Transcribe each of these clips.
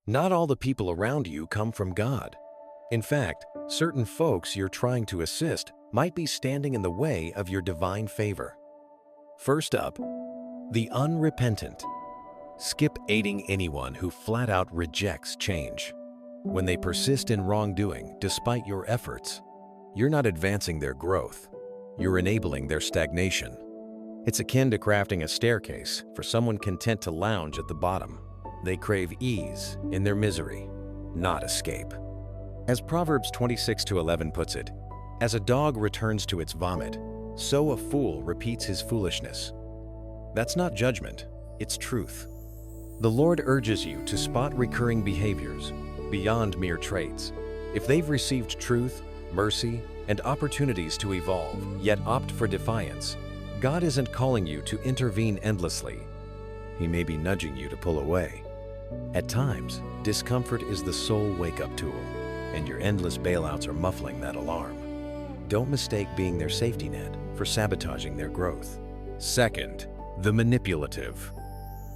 Not all the people around you come from God. In fact, certain folks you're trying to assist might be standing in the way of your divine favor. First up, the unrepentant. Skip aiding anyone who flat out rejects change. When they persist in wrongdoing despite your efforts, you're not advancing their growth. You're enabling their stagnation. It's akin to crafting a staircase for someone content to lounge at the bottom. They crave ease in their misery, not escape. As Proverbs 26:11 puts it, as a dog returns to its vomit, so a fool repeats his foolishness. That's not judgment, it's truth. The Lord urges you to spot recurring behaviors beyond mere traits. If they've received truth, mercy, and opportunities to evolve, yet opt for defiance, God isn't calling you to intervene endlessly. He may be nudging you to pull away. At times, discomfort is the sole wake-up tool, and your endless bailouts are muffling that alarm. Don't mistake being their safety net for sabotaging their growth. Second, the manipulative.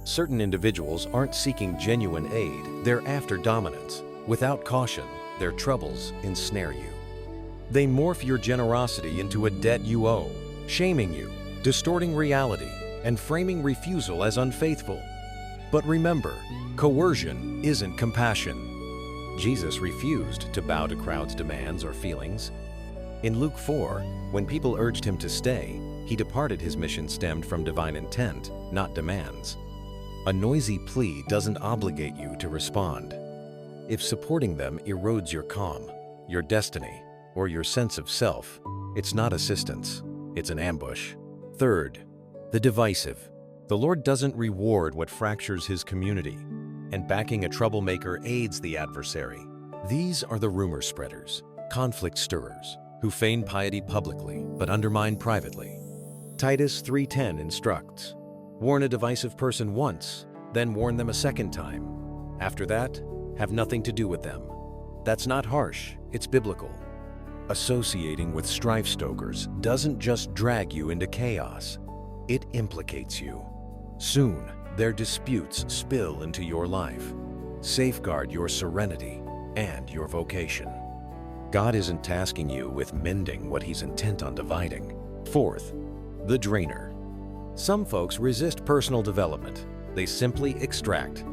Certain individuals aren't seeking genuine aid, they're after dominance. Without caution, their troubles ensnare you. They morph your generosity into a debt you owe, shaming you, distorting reality, and framing refusal as unfaithful. But remember, coercion isn't compassion. Jesus refused to bow to crowds' demands or feelings. In Luke 4, when people urged him to stay, he departed. His mission stemmed from divine intent, not demands. A noisy plea doesn't obligate you to respond. If supporting them erodes your calm, your destiny, or your sense of self, it's not assistance, it's an ambush. Third, the divisive. The Lord doesn't reward what fractures his community, and backing a troublemaker aids the adversary. These are the rumor spreaders, conflict stirrers, who feign piety publicly but undermine privately. Titus 3:10 instructs, warn a divisive person once, then warn them a second time. After that, have nothing to do with them. That's not harsh, it's biblical. Associating with strife stokers doesn't just drag you into chaos, it implicates you. Soon, their disputes spill into your life. Safeguard your serenity and your vocation. God isn't tasking you with mending what he's intent on dividing. Fourth, the drainer. Some folks resist personal development. They simply extract.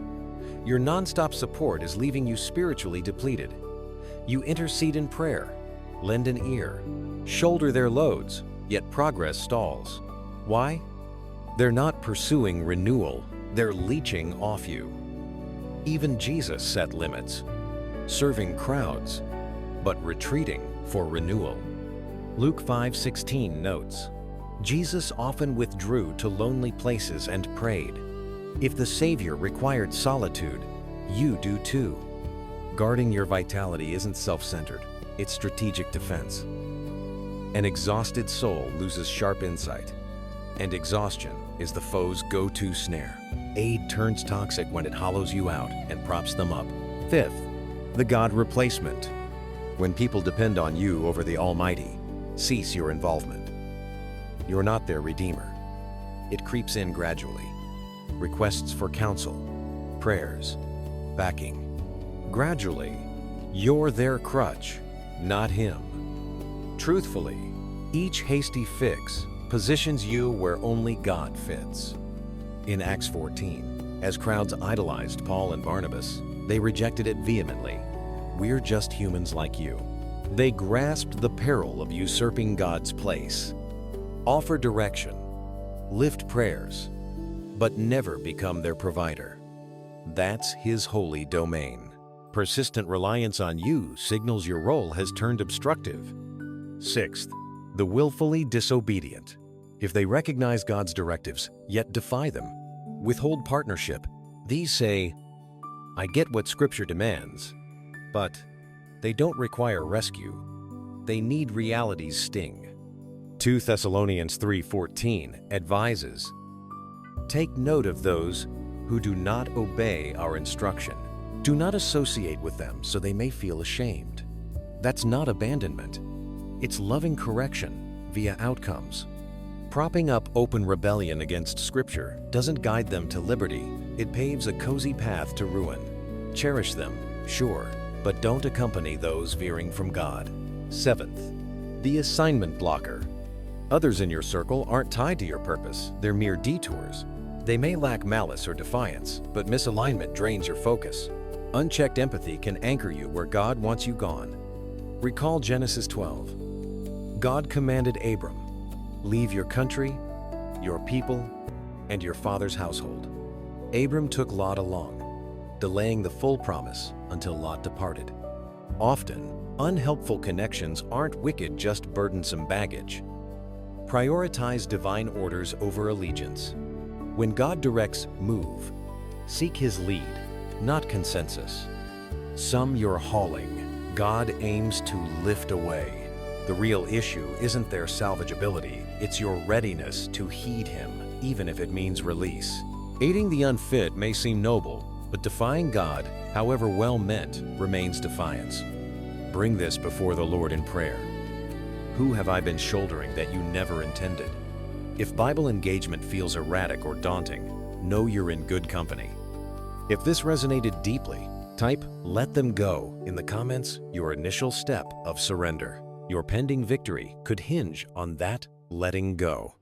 Your nonstop support is leaving you spiritually depleted. You intercede in prayer, lend an ear, shoulder their loads, yet progress stalls. Why? They're not pursuing renewal, they're leeching off you. Even Jesus set limits, serving crowds, but retreating for renewal. Luke 5:16 notes, Jesus often withdrew to lonely places and prayed. If the Savior required solitude, you do too. Guarding your vitality isn't self-centered, it's strategic defense. An exhausted soul loses sharp insight, and exhaustion is the foe's go-to snare. Aid turns toxic when it hollows you out and props them up. Fifth, the God replacement. When people depend on you over the Almighty, cease your involvement. You're not their redeemer. It creeps in gradually. Requests for counsel, prayers, backing. Gradually, you're their crutch, not him. Truthfully, each hasty fix positions you where only God fits. In Acts 14, as crowds idolized Paul and Barnabas, they rejected it vehemently. We're just humans like you. They grasped the peril of usurping God's place. Offer direction, lift prayers, but never become their provider. That's his holy domain. Persistent reliance on you signals your role has turned obstructive. Sixth, the willfully disobedient. If they recognize God's directives, yet defy them, withhold partnership, these say, I get what Scripture demands, but they don't require rescue. They need reality's sting. 2 Thessalonians 3:14 advises, take note of those who do not obey our instruction. Do not associate with them so they may feel ashamed. That's not abandonment. It's loving correction via outcomes. Propping up open rebellion against Scripture doesn't guide them to liberty. It paves a cozy path to ruin. Cherish them, sure, but don't accompany those veering from God. 7th, the assignment blocker. Others in your circle aren't tied to your purpose, they're mere detours. They may lack malice or defiance, but misalignment drains your focus. Unchecked empathy can anchor you where God wants you gone. Recall Genesis 12. God commanded Abram, "Leave your country, your people, and your father's household." Abram took Lot along, delaying the full promise until Lot departed. Often, unhelpful connections aren't wicked, just burdensome baggage. Prioritize divine orders over allegiance. When God directs move, seek His lead, not consensus. Some you're hauling, God aims to lift away. The real issue isn't their salvageability, it's your readiness to heed Him, even if it means release. Aiding the unfit may seem noble, but defying God, however well meant, remains defiance. Bring this before the Lord in prayer. Who have I been shouldering that you never intended? If Bible engagement feels erratic or daunting, know you're in good company. If this resonated deeply, type "Let them go" in the comments, your initial step of surrender. Your pending victory could hinge on that letting go.